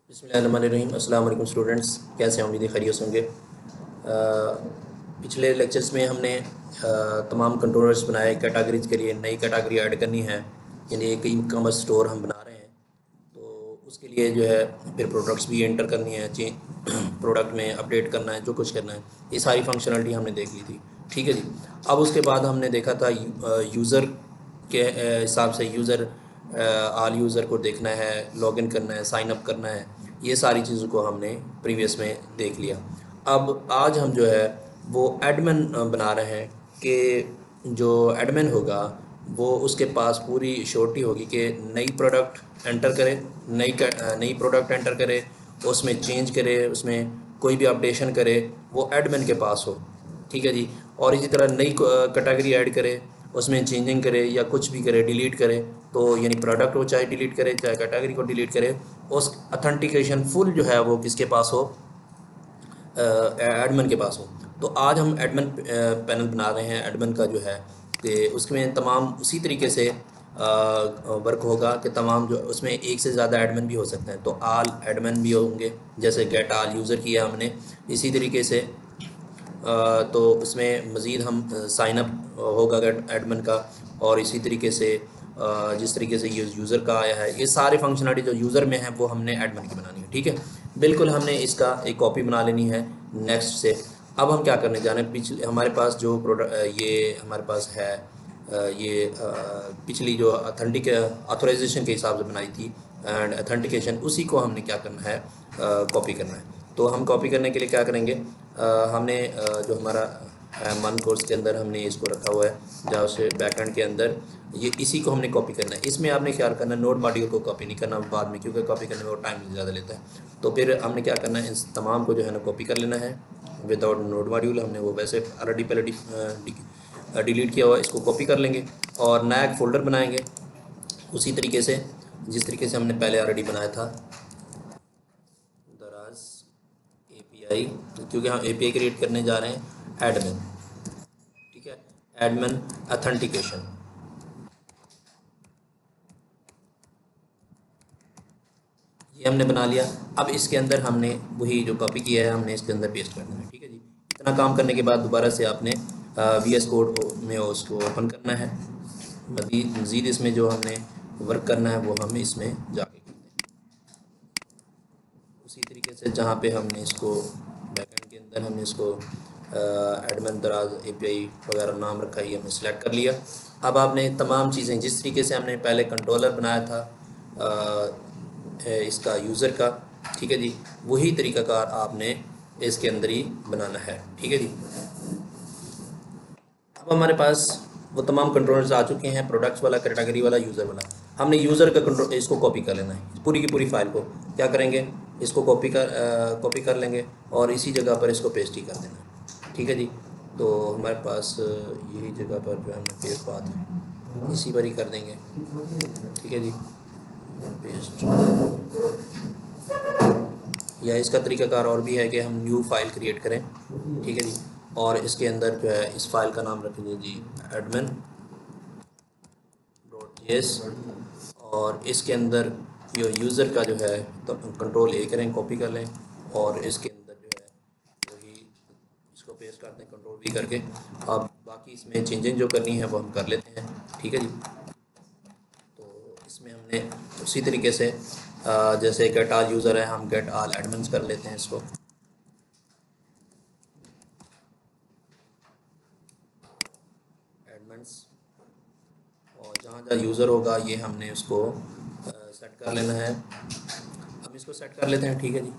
बिस्मिल्लाहिर्रहमानिर्रहीम। अस्सलाम वालेकुम स्टूडेंट्स, कैसे हैं? उम्मीद है खैरियत से होंगे। पिछले लेक्चर्स में हमने तमाम कंट्रोलर्स बनाए कैटेगरीज के लिए। नई कैटेगरी ऐड करनी है, यानी एक ई कॉमर्स स्टोर हम बना रहे हैं, तो उसके लिए जो है फिर प्रोडक्ट्स भी एंटर करनी है, प्रोडक्ट में अपडेट करना है, जो कुछ करना है, ये सारी फंक्शनलिटी हमने देख ली थी। ठीक है जी। अब उसके बाद हमने देखा था यूज़र के हिसाब से यूज़र आल यूज़र को देखना है, लॉगिन करना है, साइन अप करना है, ये सारी चीज़ों को हमने प्रीवियस में देख लिया। अब आज हम जो है वो एडमिन बना रहे हैं कि जो एडमिन होगा वो उसके पास पूरी श्योरिटी होगी कि नई प्रोडक्ट एंटर करे, नई प्रोडक्ट एंटर करे, उसमें चेंज करे, उसमें कोई भी अपडेशन करे, वो एडमिन के पास हो। ठीक है जी। और इसी तरह नई कैटेगरी ऐड करे, उसमें चेंजिंग करे या कुछ भी करे, डिलीट करे, तो यानी प्रोडक्ट को चाहे डिलीट करे चाहे कैटेगरी को डिलीट करे, उस अथेंटिकेशन फुल जो है वो किसके पास हो? एडमिन के पास हो। तो आज हम एडमिन पैनल बना रहे हैं। एडमिन का जो है कि उसमें तमाम उसी तरीके से वर्क होगा कि तमाम जो उसमें एक से ज़्यादा एडमिन भी हो सकते हैं, तो आल एडमिन भी होंगे, जैसे गेट आल यूज़र किया हमने। इसी तरीके से तो उसमें मज़ीद हम साइन अप होगा एडमिन का, और इसी तरीके से जिस तरीके से यूज़र का आया है, ये सारे फंक्शनलिटी जो यूज़र में है वो हमने एडमिन की बनानी है। ठीक है, बिल्कुल हमने इसका एक कॉपी बना लेनी है नेक्स्ट से। अब हम क्या करने जा रहे हैं, पिछले हमारे पास जो प्रोडक्ट ये हमारे पास है, ये पिछली जो अथेंटिक ऑथराइजेशन के हिसाब से बनाई थी एंड अथेंटिकेशन, उसी को हमने क्या करना है, कॉपी करना है। तो हम कॉपी करने के लिए क्या करेंगे, हमने जो हमारा मन कोर्स के अंदर हमने इसको रखा हुआ है जावा से बैकएंड के अंदर, ये इसी को हमने कॉपी करना है। इसमें आपने ख्याल करना है नोड मॉड्यूल को कॉपी नहीं करना बाद में, क्योंकि कॉपी करने में वो टाइम ज़्यादा लेता है। तो फिर हमने क्या करना है, इस तमाम को जो है ना कॉपी कर लेना है विदाउट नोड मॉड्यूल। हमने वो वैसे ऑलरेडी पहले डिलीट किया हुआ, इसको कॉपी कर लेंगे और नया एक फ़ोल्डर बनाएंगे उसी तरीके से जिस तरीके से हमने पहले ऑलरेडी बनाया था, दराज एपीआई, क्योंकि हम एपीआई क्रिएट करने जा रहे हैं एडमिन। ठीक है, एडमिन अथेंटिकेशन, ये हमने बना लिया। अब इसके अंदर हमने वही जो कॉपी किया है हमने इसके अंदर पेस्ट कर देना है। ठीक है जी। इतना काम करने के बाद दोबारा से आपने वी एस कोड में उसको ओपन करना है। मज़ीद इसमें जो हमने वर्क करना है वो हम इसमें जाके करते हैं उसी तरीके से जहाँ पे हमने इसको बैकएंड के अंदर हमने इसको एडमिन दराज एपीआई वगैरह नाम रखा है, ये हमने सेलेक्ट कर लिया। अब आपने तमाम चीज़ें जिस तरीके से हमने पहले कंट्रोलर बनाया था इसका यूज़र का, ठीक है जी, वही तरीक़ाकार आपने इसके अंदर ही बनाना है। ठीक है जी। अब हमारे पास वो तमाम कंट्रोलर्स आ चुके हैं, प्रोडक्ट्स वाला, कैटेगरी वाला, यूज़र वाला। हमने यूज़र का कंट्रोल इसको कॉपी कर लेना है, पूरी की पूरी फाइल को क्या करेंगे, इसको कॉपी कर लेंगे और इसी जगह पर इसको पेस्ट ही कर देना है। ठीक है जी। तो हमारे पास यही जगह पर जो हमने पेस्ट बात है इसी पर ही कर देंगे। ठीक है जी, पेस्ट। या इसका तरीकाकार और भी है कि हम न्यू फाइल क्रिएट करें। ठीक है जी, और इसके अंदर जो है इस फाइल का नाम रखेंगे जी एडमिन डॉट जेएस, और इसके अंदर जो यूज़र का जो है तो कंट्रोल ए करें, कॉपी कर लें और इसके अंदर जो है वही इसको पेस्ट करते हैं कंट्रोल वी करके। अब बाकी इसमें चेंजिंग जो करनी है वो हम कर लेते हैं। ठीक है जी। तो इसमें हमने उसी तरीके से जैसे गेट आल यूज़र है, हम गेट आल एडमिन्स कर लेते हैं इसको। एडमिन्स, और जहाँ जहाँ यूज़र होगा ये हमने उसको सेट कर लेना है। हम इसको सेट कर लेते हैं। ठीक है जी।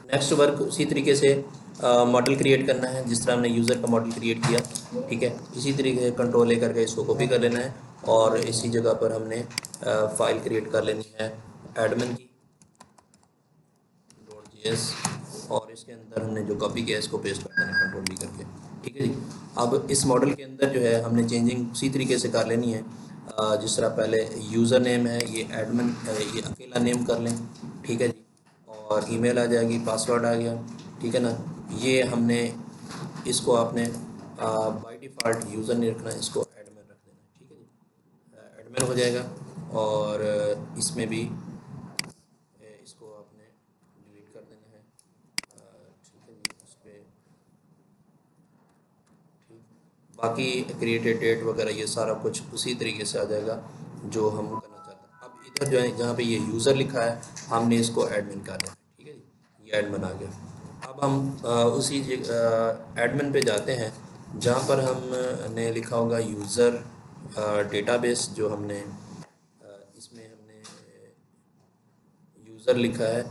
नेक्स्ट वर्क उसी तरीके से मॉडल क्रिएट करना है जिस तरह हमने यूज़र का मॉडल क्रिएट किया। ठीक है, इसी तरीके से कंट्रोल ले करके इसको कॉपी कर लेना है और इसी जगह पर हमने फ़ाइल क्रिएट कर लेनी है एडमिन की .js, और इसके अंदर हमने जो कॉपी किया इसको पेस्ट कर देना कंट्रोल भी करके। ठीक है जी। अब इस मॉडल के अंदर जो है हमने चेंजिंग उसी तरीके से कर लेनी है जिस तरह पहले यूज़र नेम है ये एडमिन ये अकेला नेम कर लें। ठीक है जी, और ईमेल आ जाएगी, पासवर्ड आ गया। ठीक है ना, ये हमने इसको आपने बाय डिफ़ॉल्ट यूज़र नहीं रखना, इसको एडमिन रख देना। ठीक है जी, एडमिन हो जाएगा। और इसमें भी इसको आपने डिलीट कर देना है। ठीक है जी, उस पर ठीक। बाकी क्रिएटेड डेट वगैरह ये सारा कुछ उसी तरीके से आ जाएगा जो हम करना चाहते हैं। अब इधर जो है जहाँ पे ये यूज़र लिखा है हमने इसको एडमिन कर दिया। ठीक है जी, ये एडमिन आ गया। अब हम उसी एडमिन पे जाते हैं जहाँ पर हमने लिखा होगा यूज़र डेटाबेस। जो हमने इसमें हमने यूज़र लिखा है,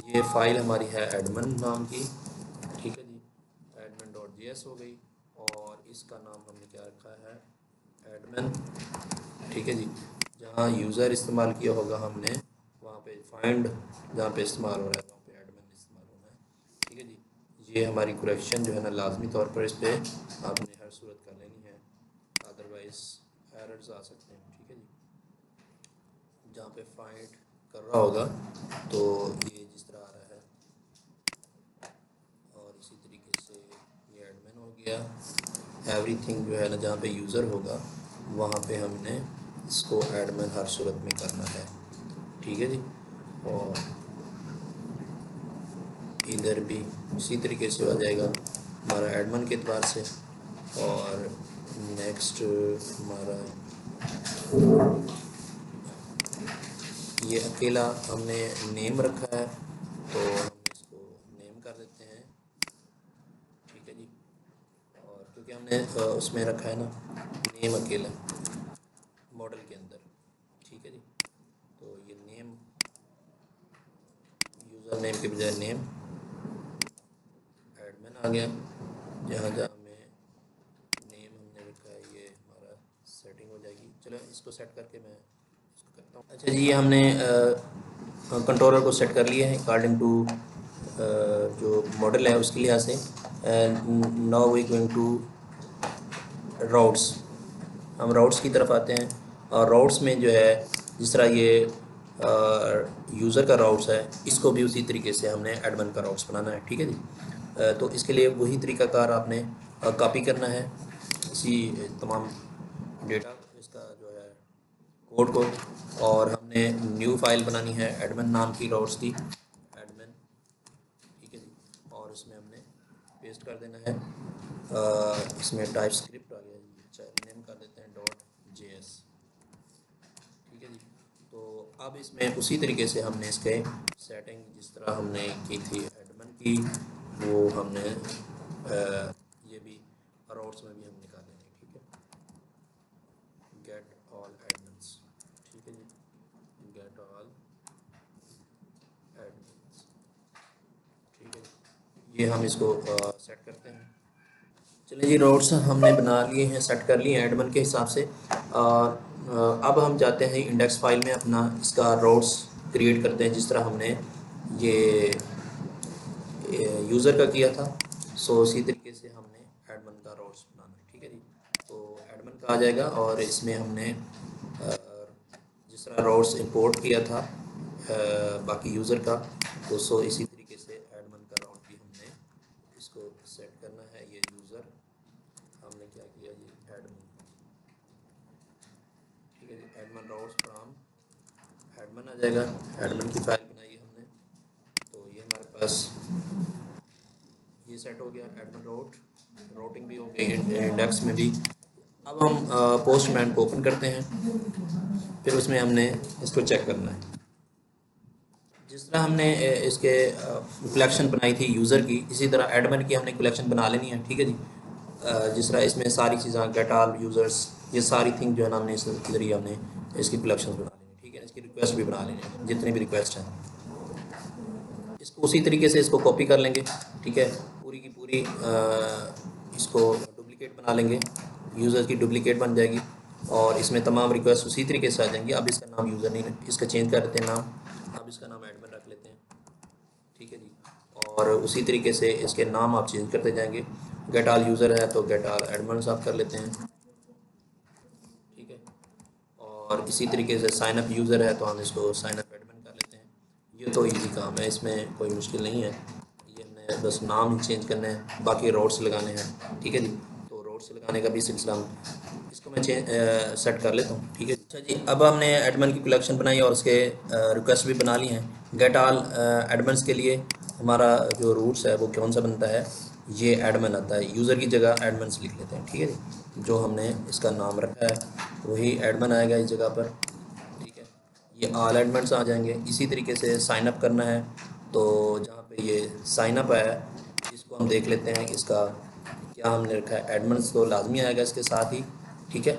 ये फ़ाइल हमारी है एडमिन नाम की। ठीक है जी, admin.js हो गई और इसका नाम हमने क्या रखा है, एडमिन। ठीक है जी, जहाँ यूज़र इस्तेमाल किया होगा हमने वहाँ पे फाइंड, जहाँ पे इस्तेमाल हो रहा है वहाँ पे एडमिन इस्तेमाल होना है। ठीक है जी, ये हमारी करेक्शन जो है ना लाजमी तौर पर इस पर आपने हर सूरत कर लेनी है, अदरवाइज़ एरर्स आ सकते हैं। ठीक है जी, जहाँ पे फाइंड कर रहा होगा तो ये जिस तरह आ रहा है, और इसी तरीके से ये एडमिन हो गया। एवरीथिंग जो है ना जहाँ पे यूज़र होगा वहाँ पे हमने इसको एडमिन हर सूरत में करना है। ठीक है जी, और इधर भी इसी तरीके से हो जाएगा हमारा एडमिन के एतबार से। और नेक्स्ट हमारा ये अकेला हमने नेम रखा है तो हम इसको नेम कर देते हैं। ठीक है जी, और क्योंकि हमने उसमें रखा है ना नेम अकेला मॉडल के अंदर। ठीक है जी, तो ये नेम यूज़र नेम के बजाय नेम एडमिन आ गया। जहाँ जहाँ में नेम हमने रखा है ये हमारा सेटिंग हो जाएगी। चलो इसको सेट करके मैं इसको करता हूँ। अच्छा जी, ये हमने कंट्रोलर को सेट कर लिया है अकॉर्डिंग टू जो मॉडल है उसके लिहाज से। Now we going to routes. हम राउट्स की तरफ आते हैं और राउट्स में जो है जिस तरह ये यूज़र का राउट्स है इसको भी उसी तरीके से हमने एडमिन का राउट्स बनाना है। ठीक है जी, तो इसके लिए वही तरीकाकार आपने कॉपी करना है इसी तमाम डेटा इसका जो है कोड को, और हमने न्यू फाइल बनानी है एडमिन नाम की राउट्स की एडमिन। ठीक है जी, और इसमें हमने पेस्ट कर देना है। इसमें टाइप स्क्रिप्ट आ गया जी, नेम कर देते हैं .js। ठीक है जी, तो अब इसमें उसी तरीके से हमने इसके सेटिंग जिस तरह हमने की थी एडमिन की वो हमने ये भी राउट्स में भी हम निकाल लेंगे। ठीक है, गेट ऑल एडमिन्स। ठीक है जी, गेट ऑल एडमिन्स। ठीक है, ये हम इसको सेट करते हैं। चलिए जी, राउट्स हमने बना लिए हैं, सेट कर लिए हैं एडमिन के हिसाब से। अब हम जाते हैं इंडेक्स फाइल में अपना इसका राउट्स क्रिएट करते हैं जिस तरह हमने ये यूज़र का किया था। सो इसी तरीके से हमने एडमिन का राउट्स बनाना है। ठीक है जी, तो एडमिन का आ जाएगा और इसमें हमने जिस तरह राउट्स इंपोर्ट किया था बाकी यूज़र का, तो सो इसी तरीके से एडमिन का राउट भी हमने इसको सेट करना है। ये यूज़र हमने क्या किया जी, एडमिन। ठीक है जी, एडमिन राउट्स फ्रॉम एडमिन आ जाएगा। एडमिन की फाइल बनाई है हमने, तो ये हमारे पास ये सेट हो गया एडमिन राउट। राउटिंग भी हो गई इंडेक्स में भी। अब हम पोस्टमैन को ओपन करते हैं, फिर उसमें हमने इसको चेक करना है। जिस तरह हमने इसके कलेक्शन बनाई थी यूज़र की, इसी तरह एडमिन की हमने कलेक्शन बना लेनी है। ठीक है जी, जिस तरह इसमें सारी चीज़ें गेट ऑल यूज़र्स ये सारी थिंग जो है ना हमने इस जरिए हमने इसकी कलेक्शन बना लेनी है। ठीक है, इसकी रिक्वेस्ट भी बना लेनी है, जितनी भी रिक्वेस्ट हैं इसको उसी तरीके से इसको कॉपी कर लेंगे। ठीक है, पूरी की पूरी इसको डुप्लिकेट बना लेंगे, यूज़र की डुप्लिकेट बन जाएगी और इसमें तमाम रिक्वेस्ट उसी तरीके से आ जाएंगी। अब इसका नाम यूज़र नहीं, इसका चेंज कर देते हैं नाम, अब इसका नाम एडमिन रख लेते हैं। ठीक है जी, और उसी तरीके से इसके नाम आप चेंज करते जाएंगे। गेट ऑल यूज़र है तो गेट ऑल एडमिन आप कर लेते हैं। ठीक है, और इसी तरीके से साइन अप यूज़र है तो हम इसको साइन अप एडमिन कर लेते हैं। ये तो इजी काम है, इसमें कोई मुश्किल नहीं है। ये हमने बस नाम ही चेंज करना है, बाकी रोड्स लगाने हैं। ठीक है जी, तो रोड्स लगाने का भी सिलसिला हम इसके इसको मैं सेट कर लेता हूँ। ठीक है, अच्छा जी, अब हमने एडमिन की कलेक्शन बनाई और उसके रिक्वेस्ट भी बना ली हैं। गेट ऑल एडमिन्स के लिए हमारा जो रूट्स है वो कौन सा बनता है, ये एडमिन आता है, यूज़र की जगह एडमिन्स लिख लेते हैं। ठीक है जी, जो हमने इसका नाम रखा है वही एडमिन आएगा इस जगह पर। ठीक है, ये ऑल एडमिन्स आ जाएंगे। इसी तरीके से साइन अप करना है, तो जहाँ पे ये साइन अप है इसको हम देख लेते हैं, इसका क्या हमने रखा है, एडमिन्स तो लाजमी आएगा इसके साथ ही। ठीक है,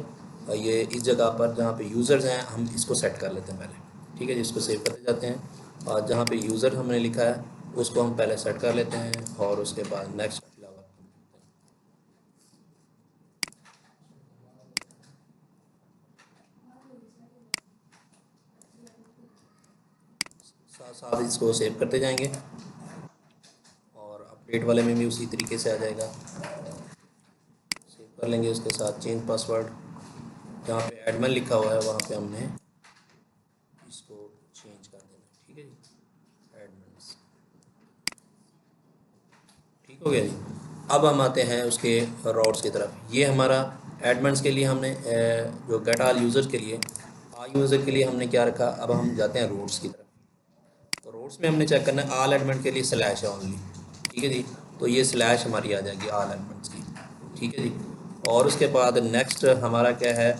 और ये इस जगह पर जहाँ पे यूज़र्स हैं हम इसको सेट कर लेते हैं पहले। ठीक है जी, इसको सेव करते जाते हैं और जहाँ पे यूज़र हमने लिखा है उसको हम पहले सेट कर लेते हैं और उसके बाद नेक्स्ट फ्लावर साथ साथ इसको सेव करते जाएंगे और अपडेट वाले में भी उसी तरीके से आ जाएगा। सेव कर लेंगे, उसके साथ चेंज पासवर्ड, जहाँ पे एडमिन लिखा हुआ है वहाँ पे हमने इसको चेंज कर देना। ठीक है जी, एडमिन्स, ठीक हो गया जी। अब हम आते हैं उसके राउट्स की तरफ। ये हमारा एडमिन्स के लिए हमने जो गेट ऑल यूज़र्स के लिए, ऑल यूज़र के लिए हमने क्या रखा। अब हम जाते हैं रूट्स की तरफ। तो रूट्स में हमने चेक करना है ऑल एडमिन के लिए स्लैश है ओनली। ठीक है जी, तो ये स्लैश हमारी आ जाएगी ऑल एडमिन्स की। ठीक है जी, और उसके बाद नेक्स्ट हमारा क्या है,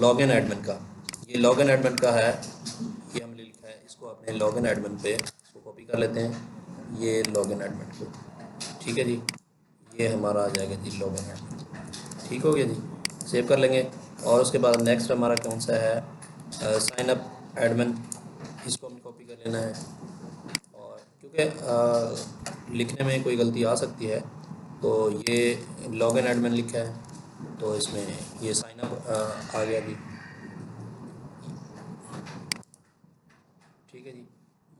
लॉगिन एडमिन का। ये लॉगिन एडमिन का है, ये हमने लिखा है, इसको अपने लॉगिन एडमिन पे इसको कॉपी कर लेते हैं, ये लॉगिन एडमिन को। ठीक है जी, ये हमारा आ जाएगा जी लॉगिन एडमिन। ठीक हो गया जी, सेव कर लेंगे। और उसके बाद नेक्स्ट हमारा कौन सा है, साइन अप एडमिन, इसको हमें कॉपी कर लेना है। और क्योंकि लिखने में कोई गलती आ सकती है, तो ये लॉगिन एडमिन लिखा है तो इसमें ये साइन अप आ गया जी। ठीक है जी,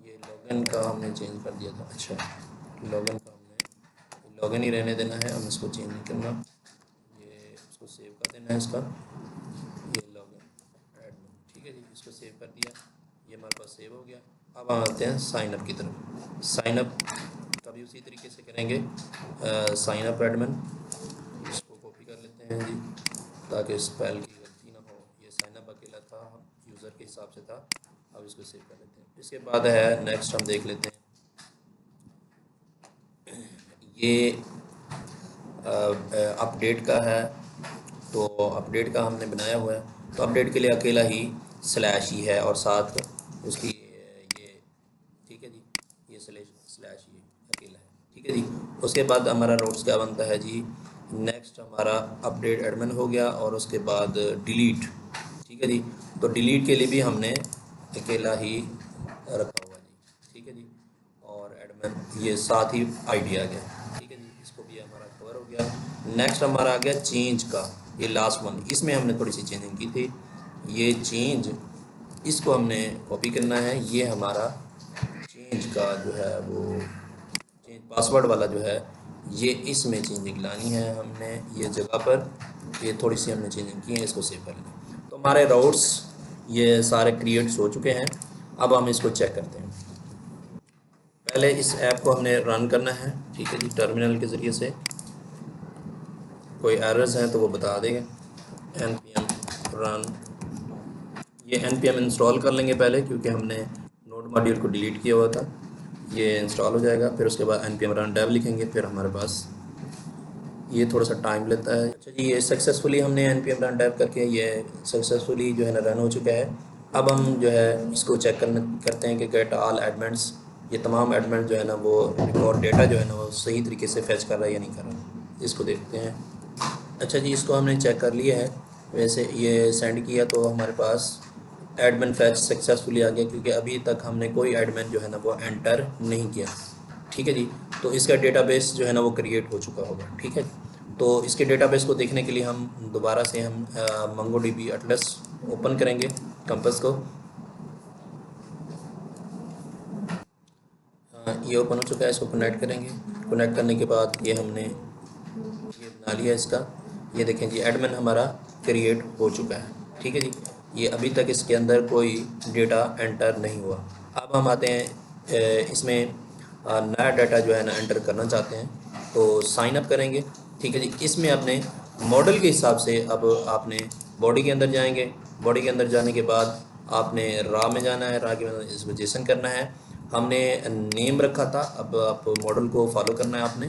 ये लॉगिन का हमने चेंज कर दिया था। अच्छा, लॉगिन का हमने लॉगिन ही रहने देना है, हम इसको चेंज नहीं करना। ये इसको सेव कर देना है इसका, ये लॉगिन एडमिन। ठीक है जी, इसको सेव कर दिया, ये हमारे पास सेव हो गया। अब हम आते हैं साइन अप की तरफ। साइन अप का भी उसी तरीके से करेंगे, साइन अप एडमिन, इसको कॉपी कर लेते हैं जी ताकि स्पेल की गलती ना हो। ये साइन अप अकेला था, यूज़र के हिसाब से था। अब इसको सेव कर लेते हैं। इसके बाद है नेक्स्ट हम देख लेते हैं, ये अपडेट का है। तो अपडेट का हमने बनाया हुआ है, तो अपडेट के लिए अकेला ही स्लैश ही है और साथ उसकी ये, ठीक है जी, ये स्लैश ये अकेला है। ठीक है जी, उसके बाद हमारा रोड्स क्या बनता है जी, नेक्स्ट हमारा अपडेट एडमिन हो गया और उसके बाद डिलीट। ठीक है जी, तो डिलीट के लिए भी हमने अकेला ही रखा हुआ जी। ठीक है जी, और एडमिन ये साथ ही आईडी आ गया। ठीक है जी, इसको भी हमारा कवर हो गया। नेक्स्ट हमारा आ गया चेंज का, ये लास्ट वन, इसमें हमने थोड़ी सी चेंजिंग की थी। ये चेंज, इसको हमने कॉपी करना है, ये हमारा चेंज का जो है वो चेंज पासवर्ड वाला जो है, ये इसमें चेंजिंग लानी है हमने, ये जगह पर ये थोड़ी सी हमने चेंजिंग की है, इसको सेव कर लें। तो हमारे राउट्स ये सारे क्रिएट्स हो चुके हैं। अब हम इसको चेक करते हैं। पहले इस ऐप को हमने रन करना है। ठीक है जी, टर्मिनल के ज़रिए से। कोई एरर्स हैं तो वो बता देंगे। npm रन, ये npm इंस्टॉल कर लेंगे पहले, क्योंकि हमने नोड मॉड्यूल को डिलीट किया हुआ था। ये इंस्टॉल हो जाएगा, फिर उसके बाद npm रन डेव लिखेंगे, फिर हमारे पास ये थोड़ा सा टाइम लेता है। अच्छा जी, ये सक्सेसफुली हमने npm रन डेव करके ये सक्सेसफुली जो है ना रन हो चुका है। अब हम जो है इसको चेक करते हैं कि गेट ऑल एडमिन्स, ये तमाम एडमिन जो है ना वो रिकॉर्ड डेटा जो है ना वो सही तरीके से फैच कर रहा है या नहीं कर रहा, इसको देखते हैं। अच्छा जी, इसको हमने चेक कर लिया है। वैसे ये सेंड किया तो हमारे पास एडमिन फैच सक्सेसफुली आ गया, क्योंकि अभी तक हमने कोई एडमिन जो है ना वो एंटर नहीं किया। ठीक है जी, तो इसका डेटाबेस जो है ना वो क्रिएट हो चुका होगा। ठीक है, तो इसके डेटाबेस को देखने के लिए हम दोबारा से हम मंगो DB एटलस ओपन करेंगे, कंपस को। ये ओपन हो चुका है, इसको कनेक्ट करेंगे। कनेक्ट करने के बाद ये हमने ये बना लिया इसका। ये देखें जी, एडमिन हमारा क्रिएट हो चुका है। ठीक है जी, ये अभी तक इसके अंदर कोई डेटा एंटर नहीं हुआ। अब हम आते हैं इसमें नया डाटा जो है ना एंटर करना चाहते हैं, तो साइन अप करेंगे। ठीक है जी, इसमें अपने मॉडल के हिसाब से अब आपने बॉडी के अंदर जाएंगे। बॉडी के अंदर जाने के बाद आपने रा में जाना है, रा के अंदर इसको जेसन करना है। हमने नेम रखा था, अब आप मॉडल को फॉलो करना है आपने।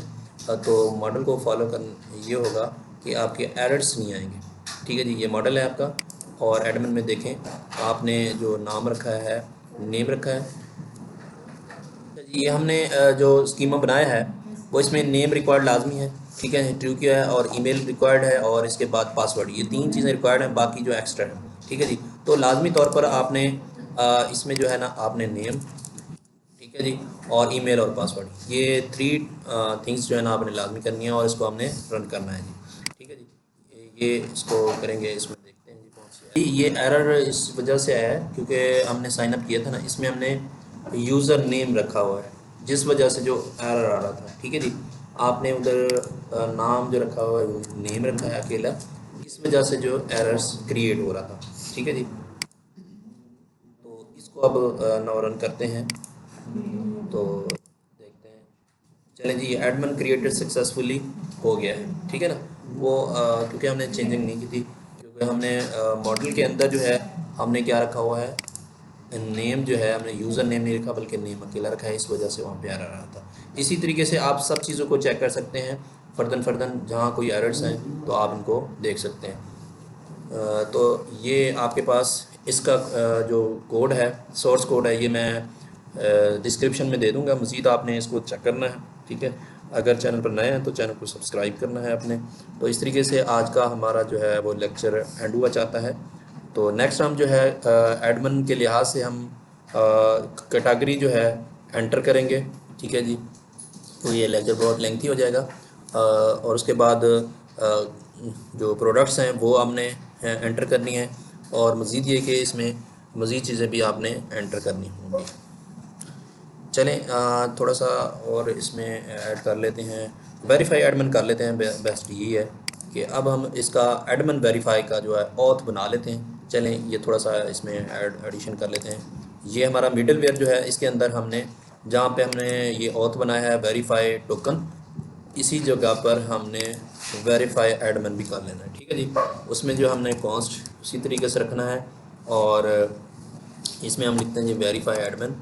तो मॉडल को फॉलो कर ये होगा कि आपके एरर्स नहीं आएंगे। ठीक है जी, ये मॉडल है आपका। और एडमिन में देखें आपने जो नाम रखा है, नेम रखा है जी। ये हमने जो स्कीमा बनाया है वो इसमें नेम रिक्वायर्ड लाजमी है, ठीक है, ट्रू किया है, और ईमेल रिक्वायर्ड है, और इसके बाद पासवर्ड, ये तीन चीज़ें रिक्वायर्ड हैं, बाकी जो एक्स्ट्रा है। ठीक है जी। तो लाजमी तौर पर आपने इसमें जो है ना आपने नेम, ठीक है जी, और ईमेल और पासवर्ड, ये थ्री थिंग्स जो है ना आपने लाजमी करनी है, और इसको हमने रन करना है जी। ठीक है जी, ये इसको करेंगे, इसमें देखते हैं जी कौन सी है। ये एरर इस वजह से आया है क्योंकि हमने साइन अप किया था ना, इसमें हमने यूज़र नेम रखा हुआ है, जिस वजह से जो एरर आ रहा था। ठीक है जी, आपने उधर नाम जो रखा हुआ है, नेम रखा है अकेला, इस वजह से जो एरर्स क्रिएट हो रहा था। ठीक है जी, तो इसको अब नौ रन करते हैं तो देखते हैं। चलें जी, एडमिन क्रिएटेड सक्सेसफुली हो गया है। ठीक है ना, वो क्योंकि हमने चेंजिंग नहीं की थी, क्योंकि हमने मॉडल के अंदर जो है हमने क्या रखा हुआ है, नेम जो है हमने यूज़र नेम नहीं रखा बल्कि नेम अकेला रखा है, इस वजह से वहाँ पे एरर रहा था। इसी तरीके से आप सब चीज़ों को चेक कर सकते हैं, फ़र्दन फ़र्दन जहाँ कोई एरर्स हैं तो आप इनको देख सकते हैं। तो ये आपके पास इसका जो कोड है, सोर्स कोड है, ये मैं डिस्क्रिप्शन में दे दूँगा। मज़ीद आपने इसको चेक करना है। ठीक है, अगर चैनल पर नए हैं तो चैनल को सब्सक्राइब करना है अपने। तो इस तरीके से आज का हमारा जो है वो लेक्चर एंड हुआ चाहता है। तो नेक्स्ट हम जो है एडमिन के लिहाज से हम कैटेगरी जो है एंटर करेंगे। ठीक है जी, तो ये लेक्चर बहुत लेंथी हो जाएगा। और उसके बाद जो प्रोडक्ट्स हैं वो हमने एंटर करनी है, और मज़ीद ये कि इसमें मज़ीद चीज़ें भी आपने एंटर करनी होंगी। चलें थोड़ा सा और इसमें ऐड कर लेते हैं, वेरीफाई एडमिन कर लेते हैं। बेस्ट यही है कि अब हम इसका एडमिन वेरीफाई का जो है ऑथ बना लेते हैं। चलें ये थोड़ा सा इसमें एडिशन कर लेते हैं। ये हमारा मिडल वेयर जो है, इसके अंदर हमने जहाँ पे हमने ये ऑथ बनाया है वेरीफाई टोकन, इसी जगह पर हमने वेरीफाई एडमिन भी कर लेना है। ठीक है जी, उसमें जो हमने कॉस्ट उसी तरीके से रखना है, और इसमें हम लिखते हैं जी वेरीफाई एडमिन।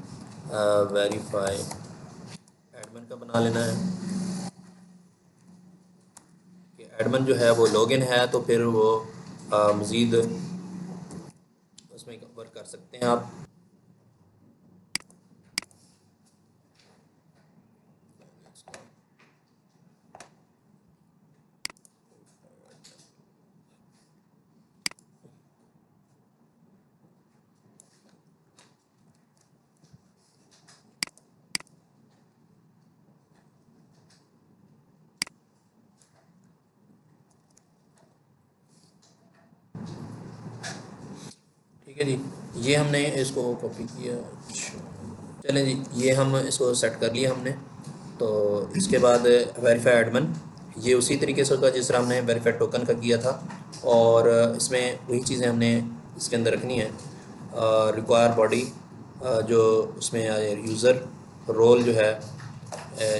वेरीफाई एडमिन का बना लेना है कि एडमिन जो है वो लॉगिन है, तो फिर वो मज़ीद उसमें वर्क कर सकते हैं आप। ठीक है जी, ये हमने इसको कॉपी किया। अच्छा, चलें जी, ये हम इसको सेट कर लिया हमने। तो इसके बाद वेरीफाई एडमिन, ये उसी तरीके से होगा जिस तरह हमने वेरीफाई टोकन का किया था, और इसमें वही चीज़ें हमने इसके अंदर रखनी है। रिक्वायर बॉडी जो उसमें यूज़र रोल जो है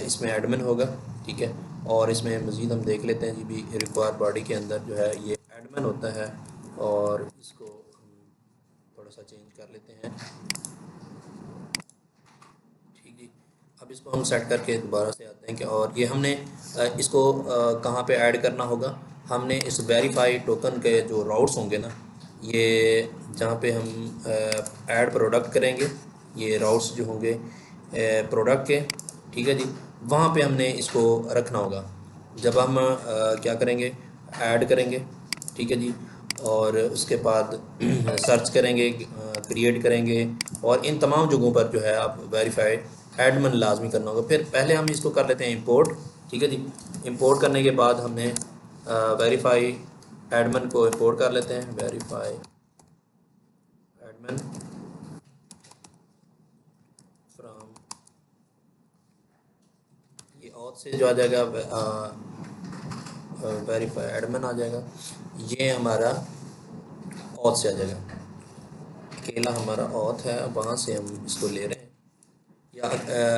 इसमें एडमिन होगा। ठीक है, और इसमें मज़ीद हम देख लेते हैं जी भी, रिक्वायर बॉडी के अंदर जो है ये एडमिन होता है, और इसको हम थोड़ा सा चेंज कर लेते हैं। ठीक जी, अब इसको हम सेट करके दोबारा से आते हैं कि, और ये हमने इसको कहाँ पे ऐड करना होगा। हमने इस वेरीफाई टोकन के जो राउट्स होंगे ना, ये जहाँ पे हम ऐड प्रोडक्ट करेंगे, ये राउट्स जो होंगे प्रोडक्ट के, ठीक है जी, वहाँ पे हमने इसको रखना होगा। जब हम क्या करेंगे, ऐड करेंगे, ठीक है जी, और उसके बाद सर्च करेंगे, क्रिएट करेंगे, और इन तमाम जगहों पर जो है आप वेरीफाई एडमिन लाजमी करना होगा। फिर पहले हम इसको कर लेते हैं इंपोर्ट। ठीक है जी, इंपोर्ट करने के बाद हमने वेरीफाई एडमिन को इंपोर्ट कर लेते हैं। वेरीफाई एडमिन फ्रॉम, ये ऑथ से जो आ जाएगा वेरीफाई एडमिन आ जाएगा, ये हमारा ऑथ से आ जाएगा, अकेला हमारा ऑथ है, वहाँ से हम इसको ले रहे हैं। या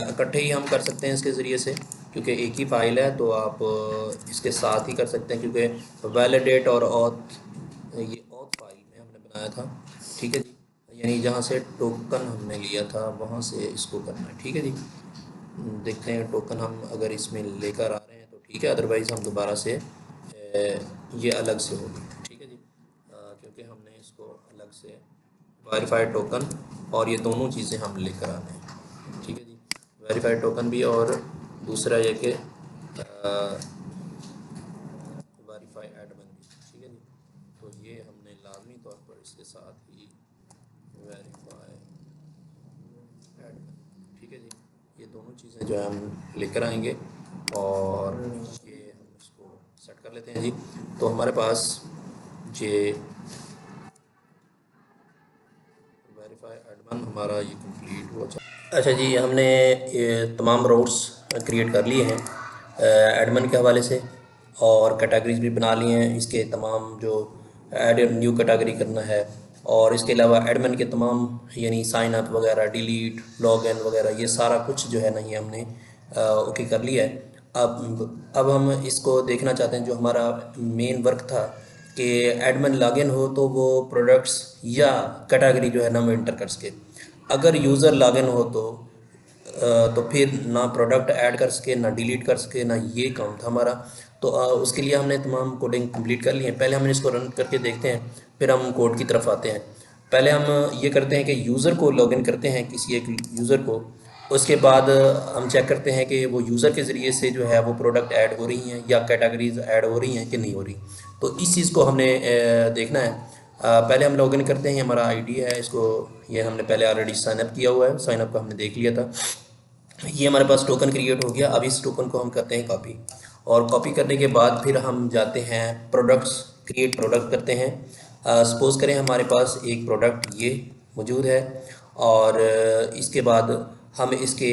इकट्ठे ही हम कर सकते हैं इसके ज़रिए से, क्योंकि एक ही फ़ाइल है, तो आप इसके साथ ही कर सकते हैं, क्योंकि वैलिडेट और ऑथ, ये ऑथ फाइल में हमने बनाया था। ठीक है जी, यानी जहाँ से टोकन हमने लिया था वहाँ से इसको करना है। ठीक है जी, देखते हैं टोकन हम अगर इसमें लेकर आ रहे हैं तो ठीक है, अदरवाइज़ हम दोबारा से ये अलग से होगी। ठीक है जी, क्योंकि हमने इसको अलग से वेरीफाइड टोकन और ये दोनों चीज़ें हम लेकर आने हैं। ठीक है जी, वेरीफाइड टोकन भी और दूसरा ये कि वेरीफाई एडमिन भी। ठीक है जी, तो ये हमने लाजमी तौर पर इसके साथ ही वेरीफाई एडमिन। ठीक है जी, ये दोनों चीज़ें जो है हम लेकर आएंगे और ये हम इसको सेट कर लेते हैं जी। तो हमारे पास ये वेरीफाई एडमिन हमारा ये कंप्लीट हो जाए। अच्छा जी, हमने ये तमाम रोड्स क्रिएट कर लिए हैं एडमिन के हवाले से, और कैटेगरीज भी बना लिए हैं इसके तमाम, जो ऐड न्यू कैटेगरी करना है, और इसके अलावा एडमिन के तमाम यानी साइन अप वगैरह, डिलीट, लॉगिन वगैरह, ये सारा कुछ जो है ना ये हमने ओके कर लिया है। अब हम इसको देखना चाहते हैं, जो हमारा मेन वर्क था कि एडमिन लॉगिन हो तो वो प्रोडक्ट्स या कैटेगरी जो है ना वो इंटर कर सके। अगर यूज़र लॉगिन हो तो फिर ना प्रोडक्ट ऐड कर सके, ना डिलीट कर सके, ना ये काम था हमारा। तो उसके लिए हमने तमाम कोडिंग कंप्लीट कर ली है। पहले हम इसको रन करके देखते हैं, फिर हम कोड की तरफ आते हैं। पहले हम ये करते हैं कि यूज़र को लॉगिन करते हैं, किसी एक यूज़र को। उसके बाद हम चेक करते हैं कि वो यूज़र के ज़रिए से जो है वो प्रोडक्ट ऐड हो रही हैं या कैटेगरीज ऐड हो रही हैं कि नहीं हो रही। तो इस चीज़ को हमने देखना है। पहले हम लॉगिन करते हैं, हमारा आईडी है, इसको ये हमने पहले ऑलरेडी साइनअप किया हुआ है, साइनअप का हमने देख लिया था। ये हमारे पास टोकन क्रिएट हो गया। अब इस टोकन को हम करते हैं कॉपी, और कॉपी करने के बाद फिर हम जाते हैं प्रोडक्ट्स, क्रिएट प्रोडक्ट करते हैं। सपोज़ करें हमारे पास एक प्रोडक्ट ये मौजूद है, और इसके बाद हम इसके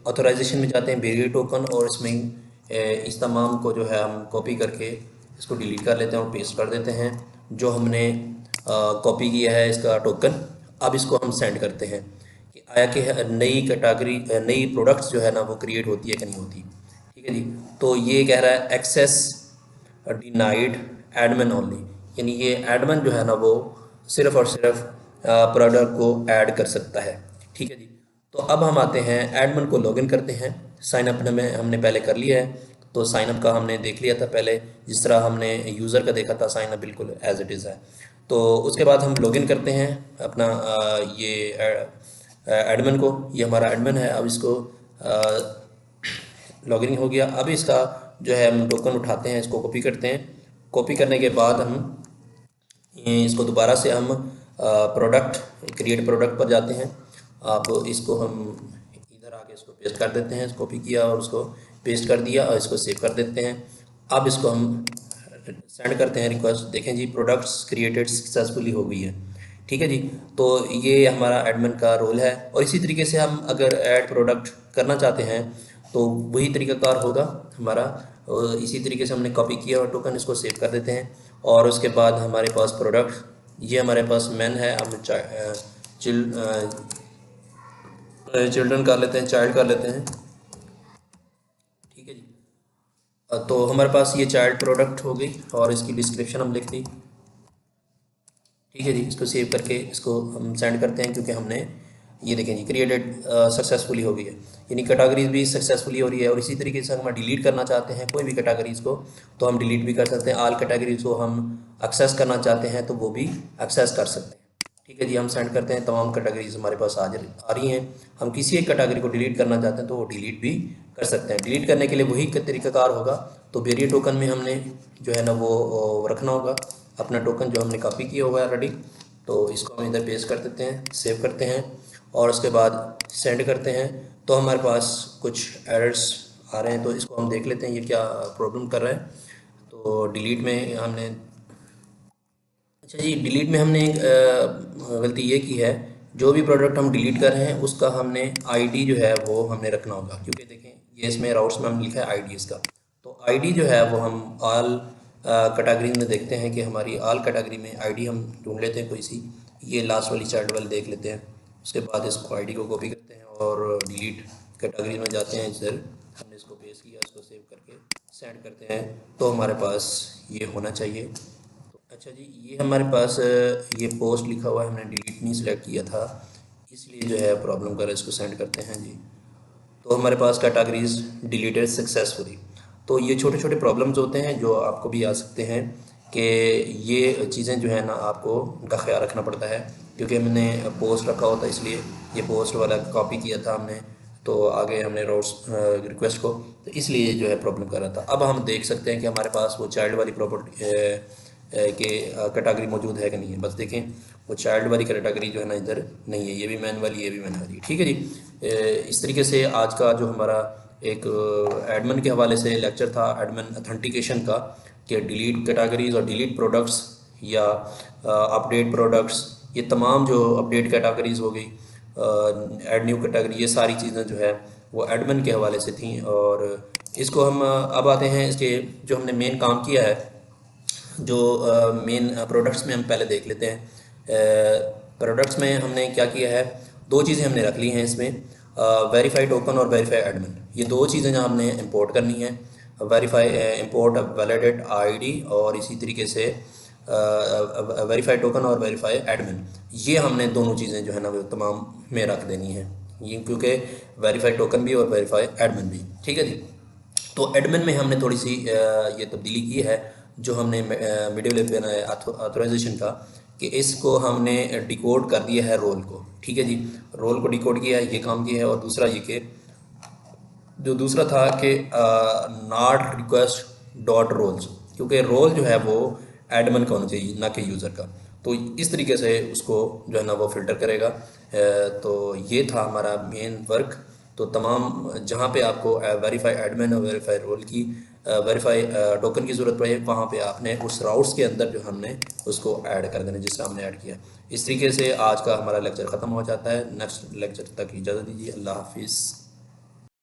ऑथराइजेशन में जाते हैं, वेरिएट टोकन, और इसमें इस तमाम को जो है हम कॉपी करके इसको डिलीट कर लेते हैं और पेस्ट कर देते हैं, जो हमने कॉपी किया है इसका टोकन। अब इसको हम सेंड करते हैं कि आया कि नई कैटेगरी, नई प्रोडक्ट्स जो है ना वो क्रिएट होती है कि नहीं होती। ठीक है जी, तो ये कह रहा है एक्सेस डिनाइड एडमिन ओनली, यानी ये एडमिन जो है ना वो सिर्फ़ और सिर्फ प्रोडक्ट को ऐड कर सकता है। ठीक है जी, तो अब हम आते हैं एडमिन को लॉगिन करते हैं। साइनअप में हमने पहले कर लिया है, तो साइनअप का हमने देख लिया था पहले, जिस तरह हमने यूज़र का देखा था, साइनअप बिल्कुल एज इट इज़ है। तो उसके बाद हम लॉगिन करते हैं अपना ये एडमिन को। ये हमारा एडमिन है। अब इसको लॉगिन हो गया। अब इसका जो है हम टोकन उठाते हैं, इसको कॉपी करते हैं। कॉपी करने के बाद हम इसको दोबारा से हम प्रोडक्ट, क्रिएट प्रोडक्ट पर जाते हैं। आप इसको हम इधर आके इसको पेस्ट कर देते हैं, कॉपी किया और उसको पेस्ट कर दिया, और इसको सेव कर देते हैं। अब इसको हम सेंड करते हैं रिक्वेस्ट। देखें जी, प्रोडक्ट्स क्रिएटेड सक्सेसफुली हो गई है। ठीक है जी, तो ये हमारा एडमिन का रोल है। और इसी तरीके से हम अगर ऐड प्रोडक्ट करना चाहते हैं तो वही तरीक़ाकार होगा हमारा। इसी तरीके से हमने कॉपी किया और टोकन इसको सेव कर देते हैं, और उसके बाद हमारे पास प्रोडक्ट, ये हमारे पास मैन है। हम चिल्ड्रन कर लेते हैं, चाइल्ड कर लेते हैं। ठीक है जी, तो हमारे पास ये चाइल्ड प्रोडक्ट हो गई, और इसकी डिस्क्रिप्शन हम लिख दी। ठीक है जी, इसको सेव करके इसको हम सेंड करते हैं, क्योंकि हमने ये देखें जी क्रिएटेड सक्सेसफुली हो गई है, यानी कैटेगरीज भी सक्सेसफुली हो रही है। और इसी तरीके से हम डिलीट करना चाहते हैं कोई भी कैटेगरीज को, तो हम डिलीट भी कर सकते हैं। ऑल कैटेगरीज को हम एक्सेस करना चाहते हैं तो वो भी एक्सेस कर सकते हैं। ठीक है जी, हम सेंड करते हैं, तमाम कैटेगरीज हमारे पास आ रही हैं। हम किसी एक कैटेगरी को डिलीट करना चाहते हैं तो वो डिलीट भी कर सकते हैं। डिलीट करने के लिए वही तरीकाकार होगा। तो वेरिएट टोकन में हमने जो है ना वो रखना होगा अपना टोकन, जो हमने कॉपी किया होगा ऑलरेडी। तो इसको हम इधर पेस्ट कर देते हैं, सेव करते हैं, और उसके बाद सेंड करते हैं। तो हमारे पास कुछ एरर्स आ रहे हैं, तो इसको हम देख लेते हैं ये क्या प्रॉब्लम कर रहा है। तो डिलीट में हमने, अच्छा जी, डिलीट में हमने एक गलती ये की है, जो भी प्रोडक्ट हम डिलीट कर रहे हैं उसका हमने आईडी जो है वो हमने रखना होगा। क्योंकि देखें ये इसमें राउट्स में हम लिखा है आईडी इसका, तो आईडी जो है वो हम ऑल कैटेगरी में देखते हैं कि हमारी ऑल कैटेगरी में आईडी हम ढूंढ लेते हैं कोई सी। ये लास्ट वाली चाइल्ड वाली देख लेते हैं। उसके बाद इसको आईडी को कॉपी करते हैं और डिलीट कैटेगरी में जाते हैं। इधर हमने इसको पेस्ट किया, इसको सेव करके सेंड करते हैं तो हमारे पास ये होना चाहिए। तो अच्छा जी, ये हमारे पास ये पोस्ट लिखा हुआ है, हमने डिलीट नहीं सिलेक्ट किया था इसलिए जो है प्रॉब्लम कर रहा है। इसको सेंड करते हैं जी, तो हमारे पास कैटेगरीज डिलीटेड सक्सेसफुली। तो ये छोटे छोटे प्रॉब्लम्स होते हैं जो आपको भी आ सकते हैं कि ये चीज़ें जो है ना आपको उनका ख्याल रखना पड़ता है, क्योंकि हमने पोस्ट रखा होता है इसलिए ये पोस्ट वाला कॉपी किया था हमने, तो आगे हमने रोड्स रिक्वेस्ट को, तो इसलिए जो है प्रॉब्लम कर रहा था। अब हम देख सकते हैं कि हमारे पास वो चाइल्ड वाली प्रॉपर्टी के कैटेगरी मौजूद है कि नहीं है। बस देखें वो चाइल्ड वाली कैटेगरी जो है ना इधर नहीं है, ये भी मैन वाली, ये भी मैन वाली, ठीक है जी। इस तरीके से आज का जो हमारा एक एडमिन के हवाले से लेक्चर था, एडमिन अथेंटिकेशन का, कि डिलीट कैटेगरीज और डिलीट प्रोडक्ट्स या अपडेट प्रोडक्ट्स, ये तमाम जो अपडेट कैटेगरीज हो गई, ऐड न्यू कैटेगरी, ये सारी चीज़ें जो है वो एडमिन के हवाले से थी। और इसको हम अब आते हैं इसके जो हमने मेन काम किया है, जो मेन प्रोडक्ट्स में हम पहले देख लेते हैं। प्रोडक्ट्स में हमने क्या किया है, दो चीज़ें हमने रख ली हैं इसमें, वेरीफाई टोकन और वेरीफाई एडमिन, ये दो चीज़ें जो हमने इंपोर्ट करनी है। वेरीफाई इंपोर्ट वैलिडेट आईडी और इसी तरीके से वेरीफाई टोकन और वेरीफाई एडमिन, ये हमने दोनों चीज़ें जो है ना वो तमाम में रख देनी है, ये क्योंकि वेरीफाई टोकन भी और वेरीफाई एडमिन भी, ठीक है जी। तो एडमिन में हमने थोड़ी सी ये तब्दीली की है, जो हमने मीडियो लेवल ऑथराइजेशन का, कि इसको हमने डिकोड कर दिया है रोल को, ठीक है जी। रोल को डिकोड किया है, ये काम किया है। और दूसरा ये कि जो दूसरा था कि नॉट रिक्वेस्ट डॉट रोल्स, क्योंकि रोल जो है वो एडमिन का होना चाहिए ना कि यूज़र का, तो इस तरीके से उसको जो है ना वो फ़िल्टर करेगा। तो ये था हमारा मेन वर्क। तो तमाम जहाँ पे आपको वेरीफाई एडमिन और वेरीफाई रोल की वेरीफाई टोकन की ज़रूरत पड़े, वहाँ पे आपने उस राउट्स के अंदर जो हमने उसको ऐड कर देना, जिससे हमने ऐड किया। इस तरीके से आज का हमारा लेक्चर ख़त्म हो जाता है। नेक्स्ट लेक्चर तक इजाज़त दीजिए। अल्लाह हाफिज़।